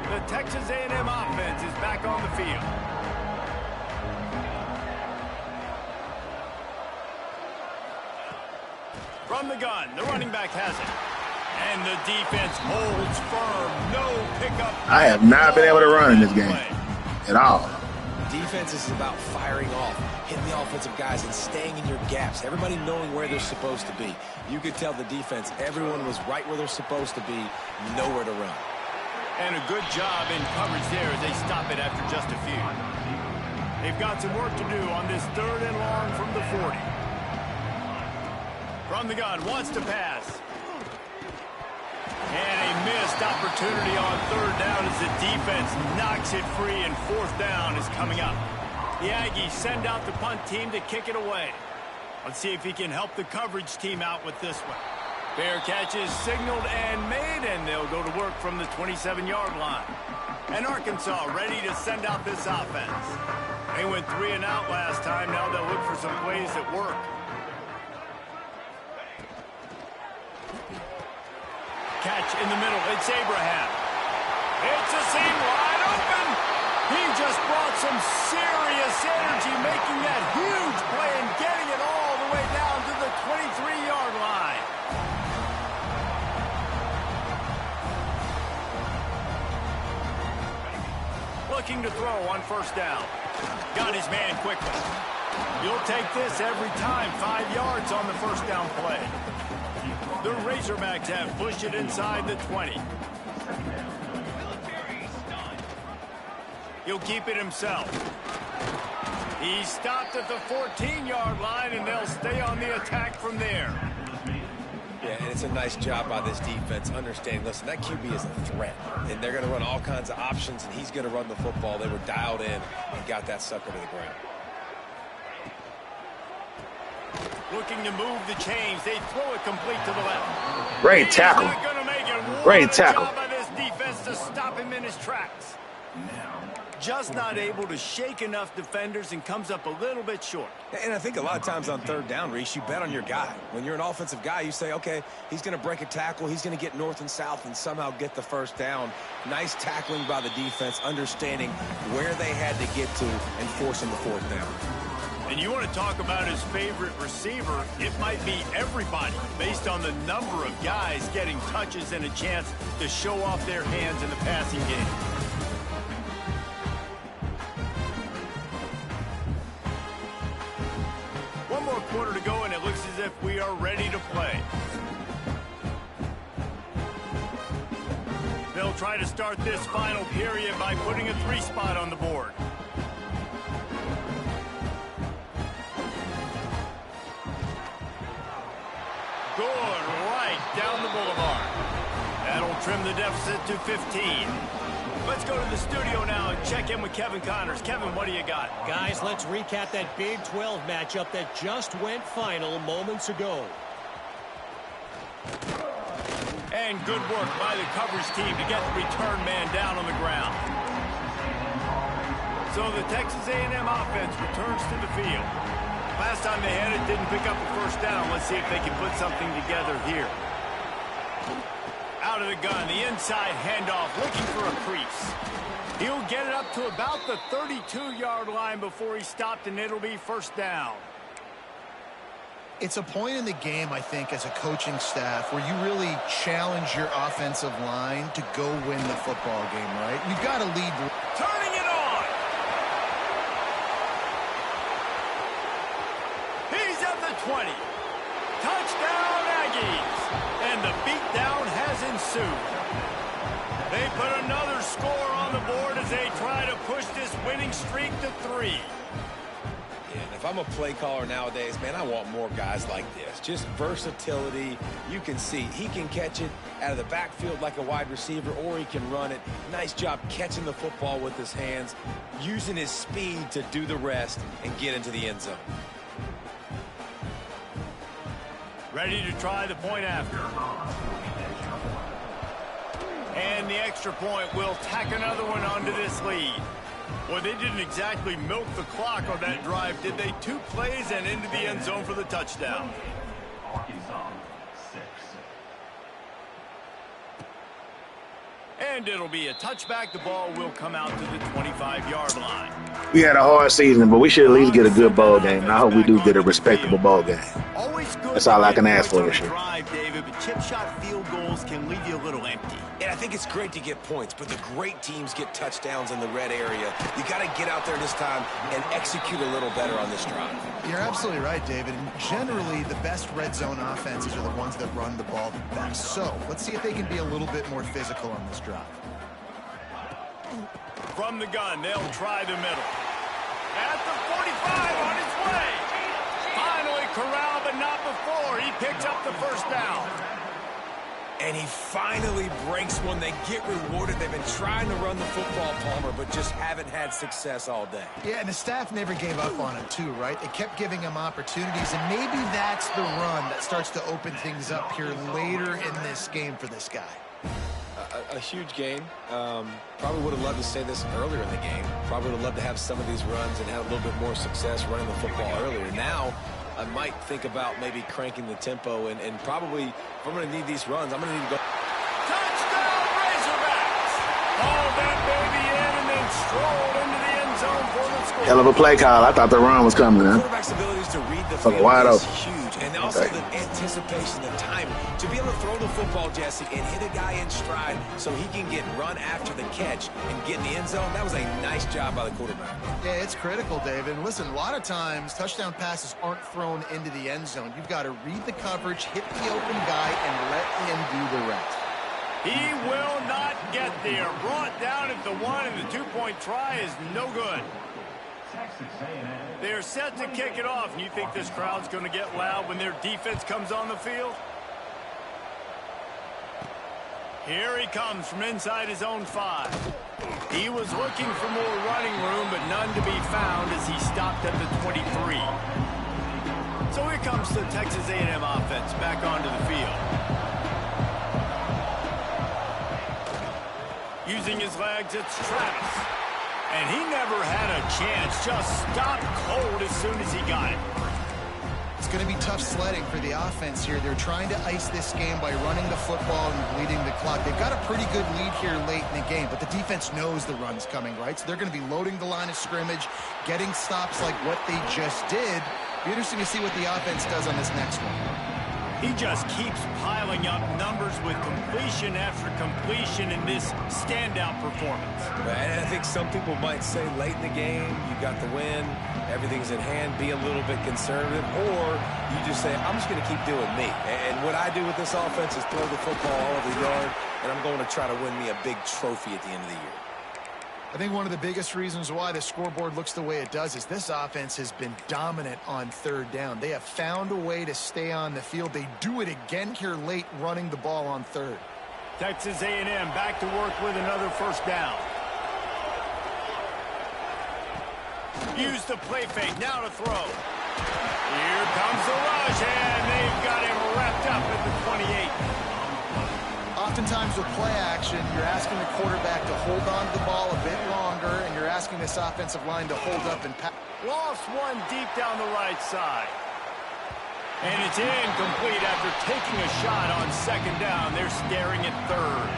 The Texas A&M offense is back on the field. From the gun, the running back has it. And the defense holds firm. No pickup. I have not been able to run in this game at all. Defense is about firing off, hitting the offensive guys, and staying in your gaps. Everybody knowing where they're supposed to be. You could tell the defense, everyone was right where they're supposed to be, nowhere to run. And a good job in coverage there as they stop it after just a few. They've got some work to do on this 3rd and long from the 40. From the gun, wants to pass. And a missed opportunity on 3rd down as the defense knocks it free, and 4th down is coming up. The Aggies send out the punt team to kick it away. Let's see if he can help the coverage team out with this one. Fair catch is signaled and made, and they'll go to work from the 27-yard line. And Arkansas ready to send out this offense. They went 3 and out last time. Now they'll look for some plays that work. Catch in the middle. It's Abraham. It's a seam wide open. He just brought some serious energy, making that huge play and getting it all the way down to the 23-yard line. Looking to throw on first down. Got his man quickly. You'll take this every time. 5 yards on the first down play. The Razorbacks have pushed it inside the 20. He'll keep it himself. He stopped at the 14-yard line, and they'll stay on the attack from there. Yeah, and it's a nice job by this defense understanding, listen, that QB is a threat, and they're going to run all kinds of options, and he's going to run the football. They were dialed in and got that sucker to the ground. Looking to move the chains. They throw it complete to the left. Great tackle. He's not going to make it. Great tackle. Job by this defense to stop him in his tracks. Just not able to shake enough defenders and comes up a little bit short. And I think a lot of times on third down, Reese, you bet on your guy. When you're an offensive guy, you say, okay, he's going to break a tackle. He's going to get north and south and somehow get the first down. Nice tackling by the defense, understanding where they had to get to and forcing the fourth down. And you want to talk about his favorite receiver, it might be everybody based on the number of guys getting touches and a chance to show off their hands in the passing game. One more quarter to go, and it looks as if we are ready to play. They'll try to start this final period by putting a 3-spot on the board. Good right down the boulevard. That'll trim the deficit to 15. Let's go to the studio now and check in with Kevin Connors. Kevin, what do you got? Guys, let's recap that Big 12 matchup that just went final moments ago. And good work by the coverage team to get the return man down on the ground. So the Texas A&M offense returns to the field. Last time they had it, didn't pick up the first down. Let's see if they can put something together here. Out of the gun, the inside handoff, looking for a crease. He'll get it up to about the 32-yard line before he stopped, and it'll be first down. It's a point in the game, I think, as a coaching staff where you really challenge your offensive line to go win the football game, right? You've got to lead. Turning it on. He's at the 20. Touchdown, Aggies. And the beatdown has ensued. They put another score on the board as they try to push this winning streak to 3. And if I'm a play caller nowadays, man, I want more guys like this. Just versatility. You can see he can catch it out of the backfield like a wide receiver, or he can run it. Nice job catching the football with his hands, using his speed to do the rest and get into the end zone. Ready to try the point after. And the extra point will tack another one onto this lead. Well, they didn't exactly milk the clock on that drive, did they? 2 plays and into the end zone for the touchdown. And it'll be a touchback. The ball will come out to the 25-yard line. We had a hard season, but we should at least get a good bowl game. And I hope we do get a respectable bowl game. Always good. That's all I can ask for this year. Drive, David, but chip shot field goals can leave you a little empty. And I think it's great to get points, but the great teams get touchdowns in the red area. You got to get out there this time and execute a little better on this drive. You're absolutely right, David. And generally, the best red zone offenses are the ones that run the ball the best. So let's see if they can be a little bit more physical on this drive. From the gun, they'll try the middle. At the 45 on its way. Finally corralled, but not before. He picks up the first down. And he finally breaks one. They get rewarded. They've been trying to run the football, Palmer, but just haven't had success all day. Yeah, and the staff never gave up on him, too, right? They kept giving him opportunities, and maybe that's the run that starts to open things up here later in this game for this guy. A huge game. Probably would have loved to say this earlier in the game. Probably would have loved to have some of these runs and have a little bit more success running the football earlier. Now, I might think about maybe cranking the tempo and probably, if I'm going to need these runs, I'm going to need to go. Touchdown, Razorbacks! Hauled that baby in and then strolled into the end zone for the score. Hell of a play call. I thought the run was coming, huh? Quarterback's abilities to read the Fucking field wide is open. huge. And also the anticipation, the timing. To be able to throw the football, Jesse, and hit a guy in stride so he can get run after the catch and get in the end zone, that was a nice job by the quarterback. Yeah, it's critical, David. And listen, a lot of times touchdown passes aren't thrown into the end zone. You've got to read the coverage, hit the open guy, and let him do the rest. He will not get there. Brought down at the 1, and the 2-point try is no good. They're set to kick it off, and you think this crowd's going to get loud when their defense comes on the field? Here he comes from inside his own 5. He was looking for more running room, but none to be found as he stopped at the 23. So here comes the Texas A&M offense back onto the field. Using his legs, it's Travis. And he never had a chance, just stopped cold as soon as he got it. It's going to be tough sledding for the offense here. They're trying to ice this game by running the football and bleeding the clock. They've got a pretty good lead here late in the game, but the defense knows the run's coming, right? So they're going to be loading the line of scrimmage, getting stops like what they just did. Be interesting to see what the offense does on this next one. He just keeps piling up numbers with completion after completion in this standout performance. And I think some people might say late in the game, you got the win, everything's in hand, be a little bit conservative, or you just say, I'm just going to keep doing me. And what I do with this offense is throw the football all over the yard, and I'm going to try to win me a big trophy at the end of the year. I think one of the biggest reasons why the scoreboard looks the way it does is this offense has been dominant on third down. They have found a way to stay on the field. They do it again here late, running the ball on third. Texas A&M back to work with another first down. Use the play fake, now to throw. Here comes the rush, and they've got him wrapped up at the 28. Oftentimes with play action, you're asking the quarterback to hold on to the ball a bit longer, and you're asking this offensive line to hold up and pass. Lost one deep down the right side. And it's incomplete after taking a shot on second down. They're staring at third.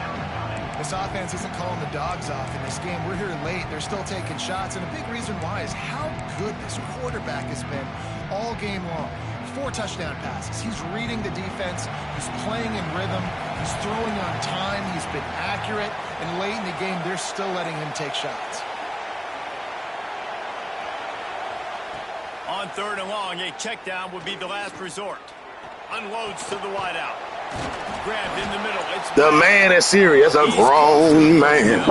This offense isn't calling the dogs off in this game. We're here late. They're still taking shots, and a big reason why is how good this quarterback has been all game long. 4 touchdown passes. He's reading the defense. He's playing in rhythm. He's throwing on time. He's been accurate. And late in the game, they're still letting him take shots. On third and long, a check down would be the last resort. Unloads to the wideout. Grabbed in the middle. It's The man is serious. A grown man.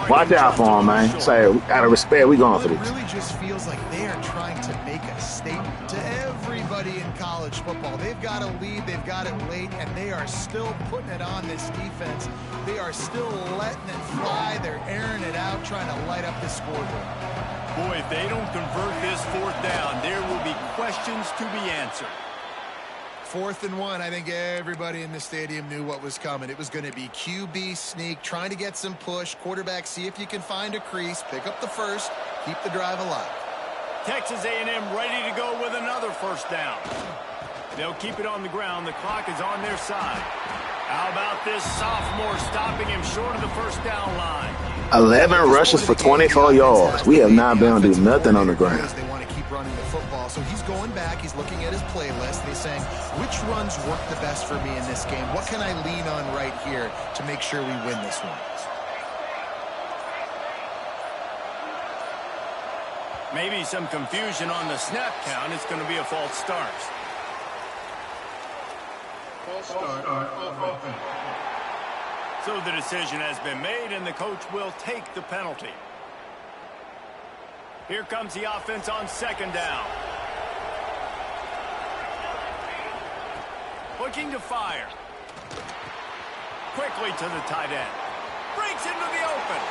Watch out for him, man. Say, out of respect, we going for It this. really just feels like they are trying to make a statement to everybody in college football. They've got a lead, they've got it late, and they are still putting it on this defense. They are still letting it fly. They're airing it out, trying to light up the scoreboard. Boy, if they don't convert this fourth down, there will be questions to be answered. 4th and 1, I think everybody in the stadium knew what was coming. It was going to be QB sneak, trying to get some push. Quarterback, see if you can find a crease. Pick up the first. Keep the drive alive. Texas A&M ready to go with another first down. They'll keep it on the ground. The clock is on their side. How about this sophomore stopping him short of the first down line? 11 rushes for 24 yards. We have not been able to do nothing on the ground. They want to keep running the football. So he's going back. He's looking at his playlist. He's saying, which runs work the best for me in this game? What can I lean on right here to make sure we win this one? Maybe some confusion on the snap count. It's going to be a false start. So the decision has been made, and the coach will take the penalty. Here comes the offense on second down. Looking to fire. Quickly to the tight end. Breaks into the open.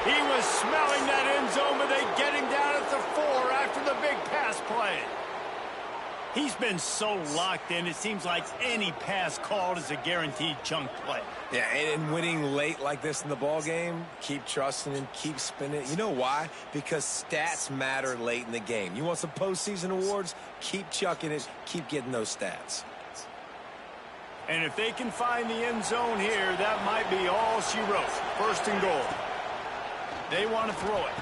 He was smelling that end zone, but they get him down at the 4 after the big pass play. He's been so locked in, it seems like any pass called is a guaranteed chunk play. Yeah, and winning late like this in the ball game, keep trusting him, keep spinning. You know why? Because stats matter late in the game. You want some postseason awards? Keep chucking it, keep getting those stats. And if they can find the end zone here, that might be all she wrote. First and goal. They want to throw it.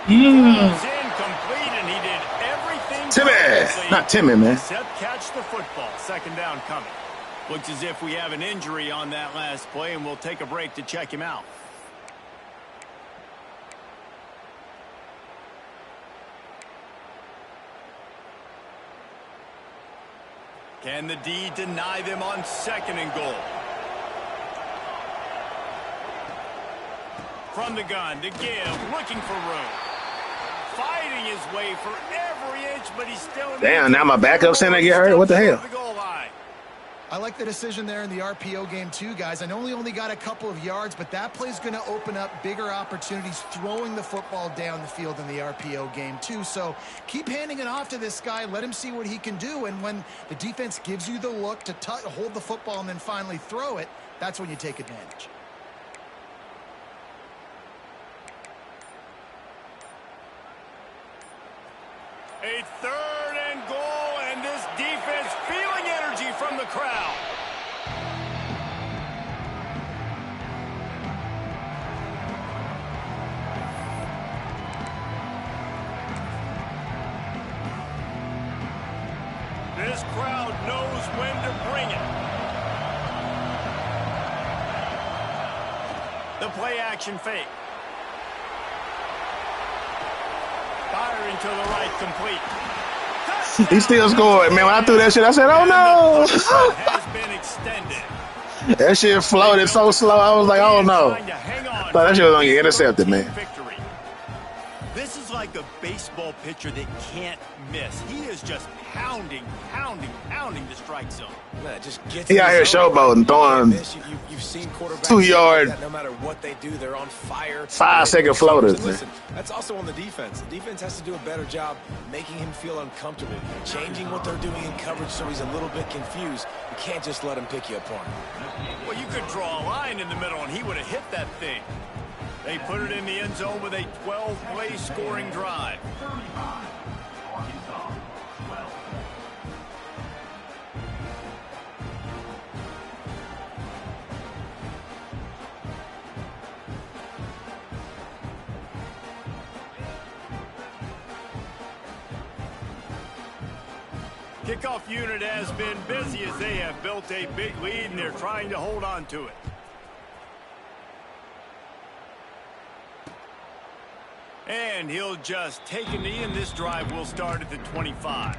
Falls incomplete, and he did everything. Timmy! Not Timmy, man. Except catch the football. Second down coming. Looks as if we have an injury on that last play, and we'll take a break to check him out. Can the D deny them on second and goal? From the gun to give, looking for room. Fighting his way for every inch, but he's still... Damn, now my backup center get hurt? What the hell? I like the decision there in the RPO game too, guys. I know he only got a couple of yards, but that play's going to open up bigger opportunities throwing the football down the field in the RPO game too. So keep handing it off to this guy. Let him see what he can do. And when the defense gives you the look to hold the football and then finally throw it, that's when you take advantage. A third and goal, and this defense feeling energy from the crowd. This crowd knows when to bring it. The play action fake. Firing to the right, complete. He still scored, man. When I threw that shit, I said, oh no. Has been extended. That shit floated so slow. I was like, oh no. Thought that shit was going to get intercepted, man. Victory. This is like a baseball pitcher that can't miss. He is just pounding the strike zone. Man, just gets He out here showboating, throwing you've seen quarterbacks 2 yard. No matter what they do, they're on fire. 5-second floaters, man. Listen, that's also on the defense. The defense has to do a better job making him feel uncomfortable, changing what they're doing in coverage so he's a little bit confused. You can't just let him pick you apart. Well, you could draw a line in the middle, and he would have hit that thing. They put it in the end zone with a 12-play scoring drive. Kickoff unit has been busy as they have built a big lead, and they're trying to hold on to it. And he'll just take a knee, and this drive will start at the 25.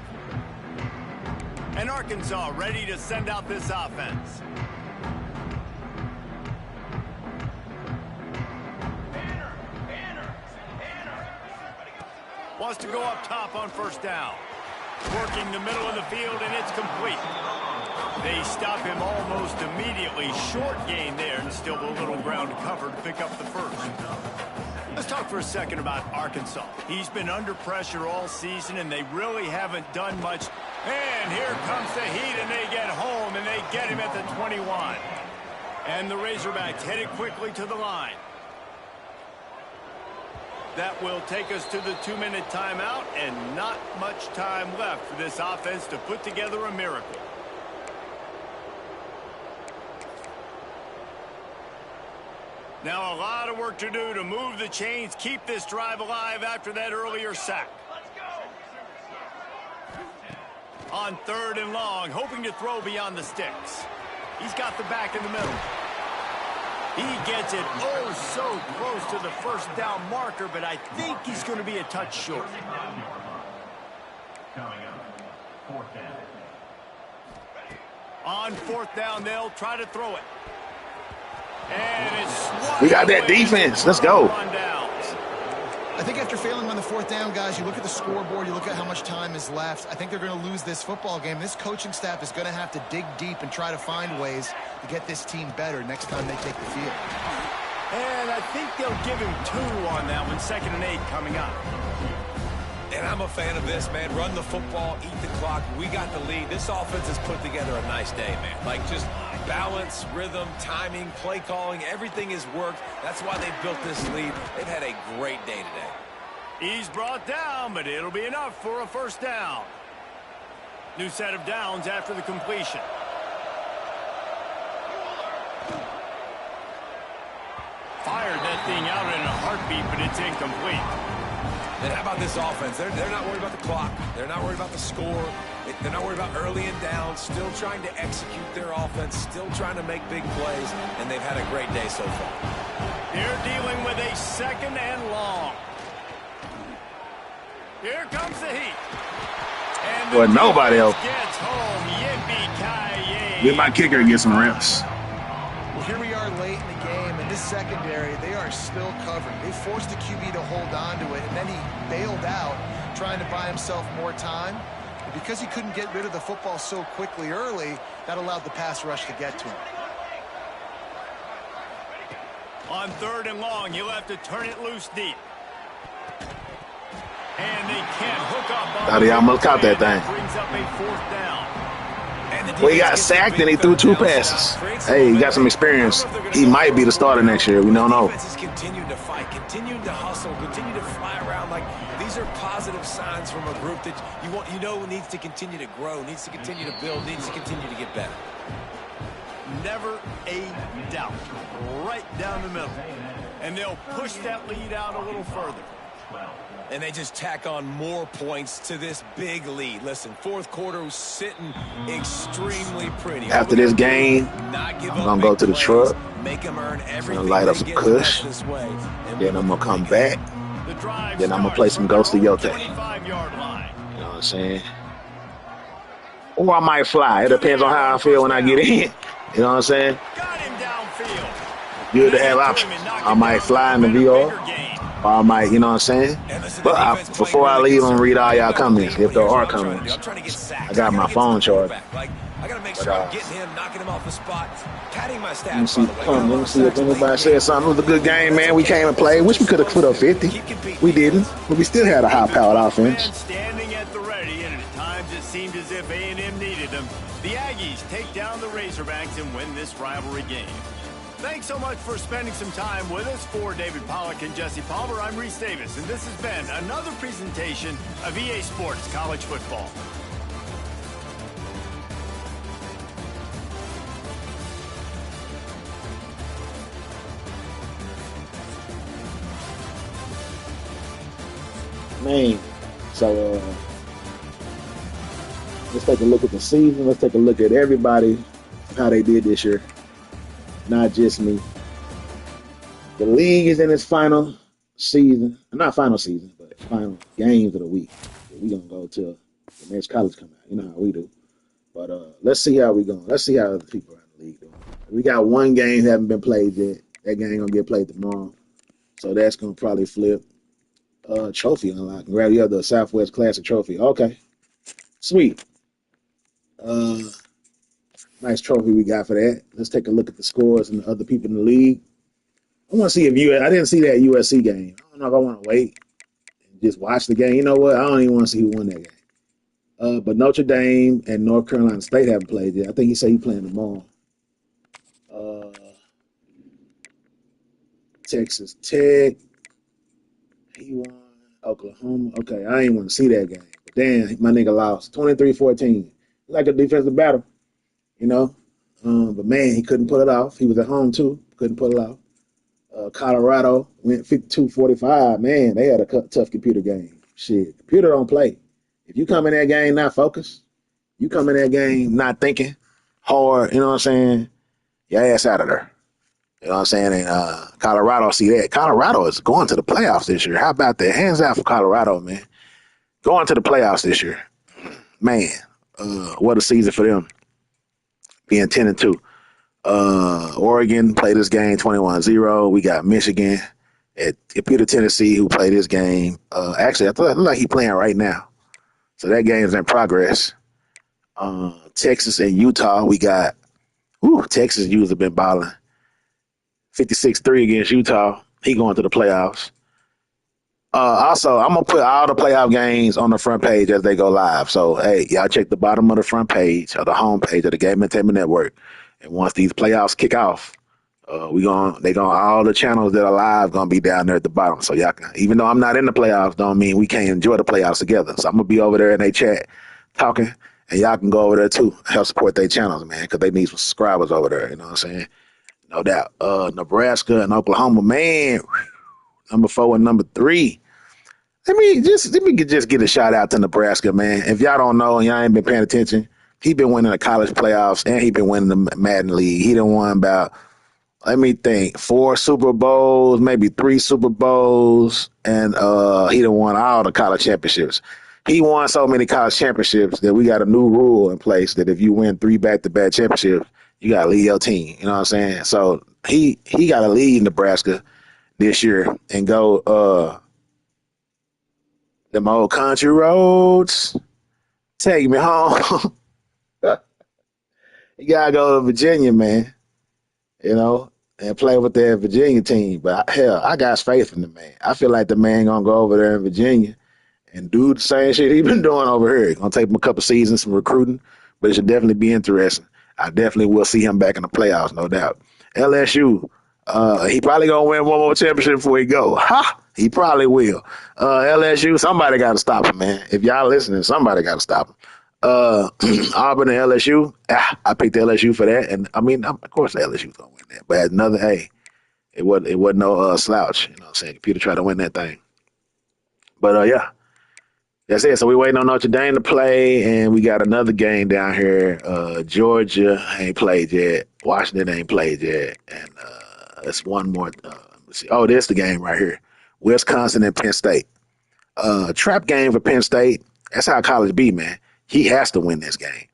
And Arkansas ready to send out this offense. Wants to go up top on first down. Working the middle of the field, and it's complete. They stop him almost immediately. Short gain there, and still a little ground to cover to pick up the first. Let's talk for a second about Arkansas. He's been under pressure all season, and they really haven't done much. And here comes the heat, and they get home, and they get him at the 21. And the Razorbacks headed quickly to the line. That will take us to the 2-minute timeout, and not much time left for this offense to put together a miracle. Now a lot of work to do to move the chains, keep this drive alive after that earlier sack. On third and long, hoping to throw beyond the sticks. He's got the back in the middle. He gets it oh so close to the first down marker, but I think he's going to be a touch short. On fourth down, they'll try to throw it. And it's we got that defense. Let's go. I think after failing on the fourth down, guys, you look at the scoreboard, you look at how much time is left. I think they're going to lose this football game. This coaching staff is going to have to dig deep and try to find ways to get this team better next time they take the field. And I think they'll give him 2 on that one. 2nd and 8 coming up. And I'm a fan of this, man. Run the football, eat the clock. We got the lead. This offense has put together a nice day, man. Like, just balance, rhythm, timing, play calling, everything has worked. That's why they built this lead. They've had a great day today. He's brought down, but it'll be enough for a first down. New set of downs after the completion. Fired that thing out in a heartbeat, but it's incomplete. And how about this offense? They're not worried about the clock. They're not worried about the score. They're not worried about early and down. Still trying to execute their offense. Still trying to make big plays. And they've had a great day so far. They're dealing with a 2nd and long. Here comes the heat. And Well, nobody else. Gets home. Yippee-ki-yay. Get my kicker and get some reps. Well, here we are late in the game, and this secondary, they are still covering. They forced the QB to hold on to it, and then he bailed out, trying to buy himself more time. And because he couldn't get rid of the football so quickly early, that allowed the pass rush to get to him. On 3rd and long, you'll have to turn it loose deep. And they can't hook up. Thought he almost caught that thing. Brings up a 4th down. Well, he got sacked and he threw 2 passes. Hey, he got some experience. He might be the starter next year. We don't know. Defenses continue to fight, continue to hustle, continue to fly around. Like, these are positive signs from a group that you know needs to continue to grow, needs to continue to build, needs to continue to get better. Never a doubt. Right down the middle. And they'll push that lead out a little further. And they just tack on more points to this big lead. Listen, 4th quarter was sitting extremely pretty. After this game, I'm going to go to the truck. Make them earn everything. I'm going to light up some kush. Then I'm going to come back. Then I'm going to play some Ghost of Yote. You know what I'm saying? Or I might fly. It depends on how I feel when I get in. You know what I'm saying? Got him downfield. Good to have options. I might fly in the VR. Or I might, you know what I'm saying? But before I leave, I'm going to read all y'all comments, if there are comments. I got my phone charged. I got to make sure I'm getting him, knocking him off the spot. Patting my Let me stats, by the way. let me see if anybody said something. It was a good game, man. We came and played. Wish we could have put up 50. We didn't. But we still had a high-powered offense. Standing at the ready, and at times it seemed as if A&M needed them. The Aggies take down the Razorbacks and win this rivalry game. Thanks so much for spending some time with us. For David Pollack and Jesse Palmer, I'm Reese Davis, and this has been another presentation of EA Sports College Football. Man, so let's take a look at the season. Let's take a look at everybody, how they did this year. Not just me. The league is in its final season. Not final season, but final games of the week. We're going to go till the next college come out. You know how we do. But let's see how we going. Let's see how other people around the league doing. We got one game that haven't been played yet. That game going to get played tomorrow. So that's going to probably flip. Trophy unlocked. Grab the other Southwest Classic trophy. Okay. Sweet. Nice trophy we got for that. Let's take a look at the scores and the other people in the league. I want to see if I didn't see that USC game. I don't know if I want to wait and just watch the game. You know what? I don't even want to see who won that game. But Notre Dame and North Carolina State haven't played yet. I think he said he's playing tomorrow. Texas Tech. He won. Oklahoma. Okay, I ain't want to see that game. But damn, my nigga lost 23-14. Like a defensive battle, you know. But man, he couldn't pull it off. He was at home too. Couldn't pull it off. Colorado went 52-45. Man, they had a tough computer game. Shit, computer don't play. If you come in that game not focused, you come in that game not thinking hard, you know what I'm saying, your ass out of there. You know what I'm saying? And Colorado, see that. Colorado is going to the playoffs this year. How about that? Hands out for Colorado, man. Going to the playoffs this year. Man, what a season for them. Being 10-2. Oregon played this game 21-0. We got Michigan at Computer Tennessee who played this game. Actually, I look like he's playing right now. So that game is in progress. Texas and Utah, we got Texas users have been balling. 56-3 against Utah. He going to the playoffs. Also, I'm going to put all the playoff games on the front page as they go live. So, hey, y'all check the bottom of the front page or the home page of the Game Entertainment Network. And once these playoffs kick off, all the channels that are live going to be down there at the bottom. So y'all can, even though I'm not in the playoffs, don't mean we can't enjoy the playoffs together. So I'm going to be over there in their chat talking, and y'all can go over there too, help support their channels, man, because they need some subscribers over there. You know what I'm saying? No doubt. Nebraska and Oklahoma, man, number 4 and number 3. Let me just get a shout out to Nebraska, man. If y'all don't know and y'all ain't been paying attention, he been winning the college playoffs and he been winning the Madden League. He done won about, let me think, 4 Super Bowls, maybe 3 Super Bowls, and he done won all the college championships. He won so many college championships that we got a new rule in place that if you win 3 back-to-back championships, you got to lead your team. You know what I'm saying? So he got to lead Nebraska this year and go them old country roads. Take me home. You got to go to Virginia, man, you know, and play with that Virginia team. But, hell, I got faith in the man. I feel like the man going to go over there in Virginia and do the same shit he been doing over here. It's going to take him a couple seasons, some recruiting, but it should definitely be interesting. I definitely will see him back in the playoffs, no doubt. LSU, he probably going to win one more championship before he go. Ha! He probably will. LSU, somebody got to stop him, man. If y'all listening, somebody got to stop him. Auburn and LSU, I picked LSU for that. And, I mean, of course LSU's going to win that. But another, hey, it wasn't no slouch. You know what I'm saying? Computer tried to win that thing. But, yeah. That's it. So we waiting on Notre Dame to play, and we got another game down here. Georgia ain't played yet. Washington ain't played yet. And it's one more. Let's see. Oh, there's the game right here. Wisconsin and Penn State. Trap game for Penn State. That's how college be, man. He has to win this game.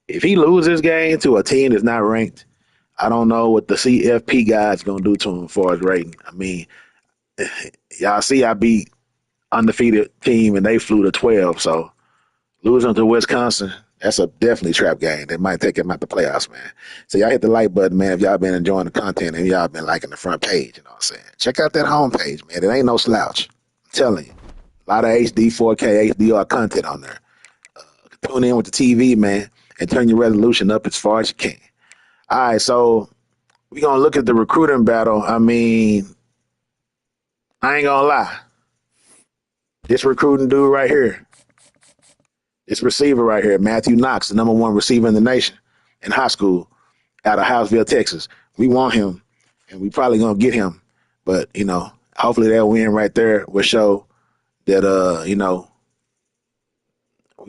If he loses this game to a team that's not ranked, I don't know what the CFP guy's going to do to him as far as rating. I mean, y'all see I beat undefeated team and they flew to 12. So losing to Wisconsin, that's a definitely trap game. They might take him out the playoffs, man. So y'all hit the like button, man, if y'all been enjoying the content and y'all been liking the front page, you know what I'm saying? Check out that home page, man. It ain't no slouch. I'm telling you. A lot of HD, 4K, HDR content on there. Tune in with the TV, man, and turn your resolution up as far as you can. All right, so we're going to look at the recruiting battle. I mean, I ain't going to lie. This recruiting dude right here, this receiver right here, Matthew Knox, the number 1 receiver in the nation in high school out of Houseville, Texas. We want him, and we probably going to get him. But, you know, hopefully that win right there will show that, you know,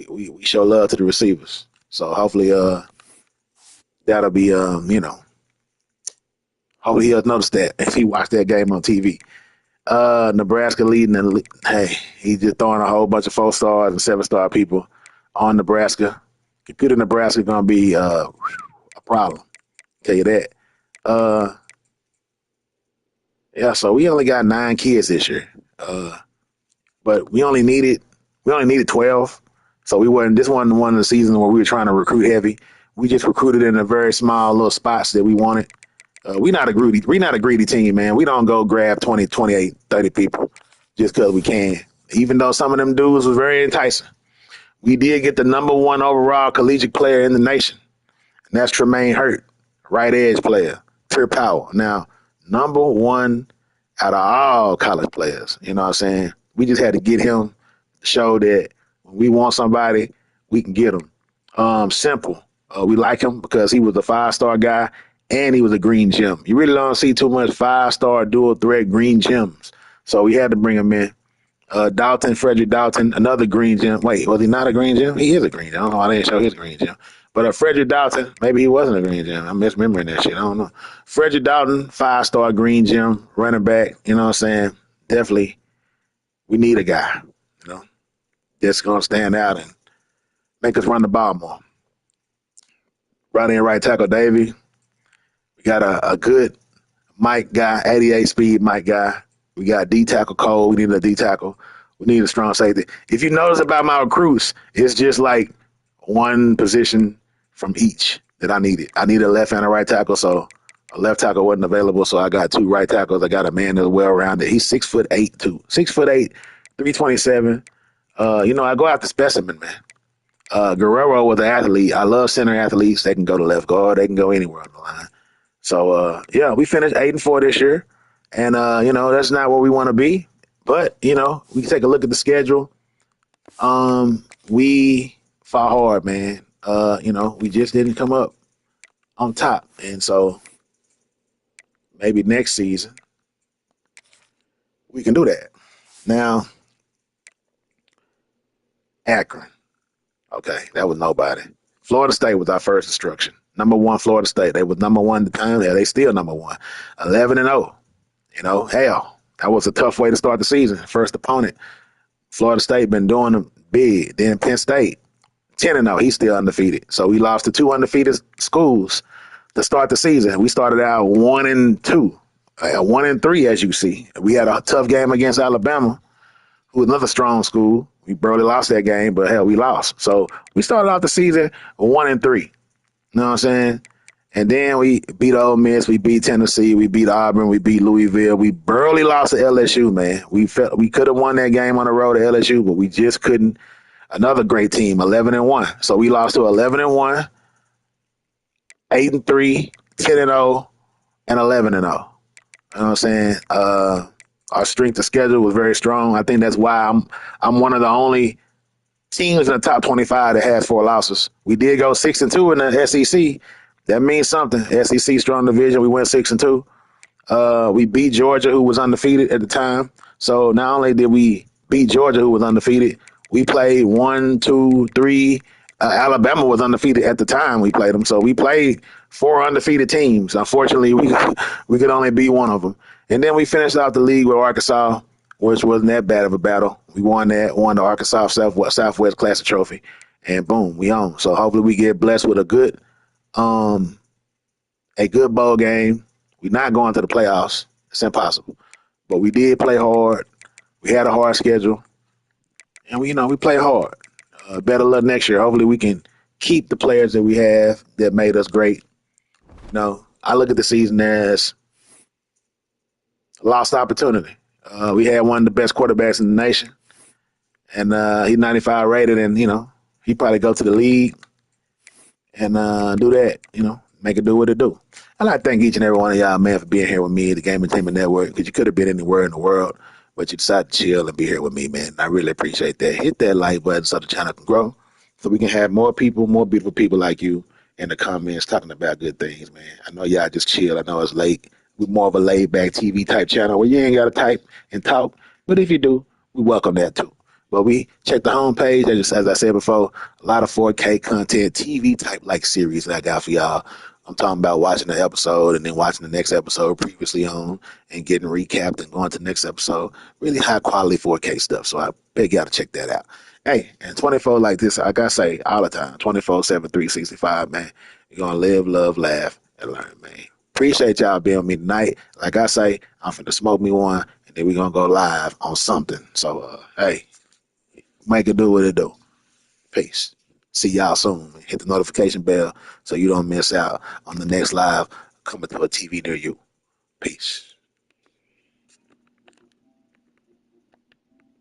we show love to the receivers. So hopefully that'll be, you know, hopefully he'll notice that if he watched that game on TV. Nebraska leading, and hey, he's just throwing a whole bunch of 4-star and 7-star people on Nebraska. Computer Nebraska gonna be a problem. Tell you that. Yeah, so we only got 9 kids this year, but we only needed 12. So this wasn't one of the seasons where we were trying to recruit heavy. We just recruited in a very small little spots that we wanted. We're not a greedy team, man. We don't go grab 20, 28, 30 people just because we can. Even though some of them dudes was very enticing. We did get the number 1 overall collegiate player in the nation, and that's Tremaine Hurt, right edge player, pure power. Now, number 1 out of all college players, you know what I'm saying? We just had to get him to show that when we want somebody, we can get them. Simple. We like him because he was a 5-star guy, and he was a green gem. You really don't see too much 5-star dual threat green gems. So we had to bring him in. Frederick Dalton, another green gem. Wait, was he not a green gem? He is a green gem. I don't know why they didn't show his green gem. But Frederick Dalton, maybe he wasn't a green gem. I'm misremembering that shit. I don't know. Frederick Dalton, 5-star green gem, running back. You know what I'm saying? Definitely, we need a guy, you know, that's going to stand out and make us run the ball more. Right in right tackle, Davey. We got a good Mike guy, 88 speed Mike guy. We got D tackle Cole. We need a D tackle. We need a strong safety. If you notice about my recruits, it's just like one position from each that I needed. I needed a left and a right tackle, so a left tackle wasn't available, so I got 2 right tackles. I got a man that's well rounded. He's 6'8" too. 6'8", 327. I go after specimen, man. Guerrero was an athlete. I love center athletes. They can go to left guard. They can go anywhere on the line. So we finished 8-4 this year, and that's not where we want to be. But we can take a look at the schedule. We fought hard, man. We just didn't come up on top, and so maybe next season we can do that. Now, Akron. Okay, that was nobody. Florida State was our first instruction. Number 1, Florida State. They was number 1 at the time. Yeah, they still number 1. 11-0. Hell, that was a tough way to start the season. First opponent, Florida State been doing them big. Then Penn State, 10-0. He's still undefeated. So we lost to 2 undefeated schools to start the season. We started out 1-2, 1-3, as you see. We had a tough game against Alabama, who was another strong school. We barely lost that game, but hell, we lost. So we started off the season 1-3. You know what I'm saying? And then we beat Ole Miss, we beat Tennessee, we beat Auburn, we beat Louisville. We barely lost to LSU, man. We felt we could have won that game on the road to LSU, but we just couldn't. Another great team, 11-1. So we lost to 11-1, 8-3, 10-0, and 11-0. You know what I'm saying? Our strength of schedule was very strong. I think that's why I'm one of the only teams in the top 25 that has 4 losses. We did go 6-2 in the SEC. That means something. SEC strong division. We went 6-2. We beat Georgia, who was undefeated at the time. So not only did we beat Georgia, who was undefeated, we played 1, 2, 3. Alabama was undefeated at the time we played them. So we played 4 undefeated teams. Unfortunately, we could only beat one of them. And then we finished out the league with Arkansas, which wasn't that bad of a battle. We won the Arkansas Southwest Classic Trophy, and boom, we on. So hopefully we get blessed with a good bowl game. We're not going to the playoffs. It's impossible. But we did play hard. We had a hard schedule, and we play hard. Better luck next year. Hopefully we can keep the players that we have that made us great. I look at the season as a lost opportunity. We had one of the best quarterbacks in the nation, and he's 95 rated, and he probably go to the league and do that. Make it do what it do. I'd like to thank each and every one of y'all, man, for being here with me at the Game Entertainment Network, because you could have been anywhere in the world, but you decided to chill and be here with me, man. I really appreciate that. Hit that like button so the channel can grow, so we can have more people, more beautiful people like you in the comments talking about good things, man. I know y'all just chill. I know it's late. We're more of a laid-back TV type channel where you ain't got to type and talk, but if you do, we welcome that too. But we check the homepage, as I said before, a lot of 4K content, TV type like series that I got for y'all. I'm talking about watching the episode and then watching the next episode previously on and getting recapped and going to the next episode. Really high quality 4K stuff. So I beg y'all to check that out. Hey, and 24 like this, like I say all the time, 24/7, 365, man. You're going to live, love, laugh, and learn, man. Appreciate y'all being with me tonight. Like I say, I'm finna smoke me one, and then we're going to go live on something. So, hey, make it do what it do. Peace. See y'all soon. Hit the notification bell so you don't miss out on the next live coming to a TV near you. Peace.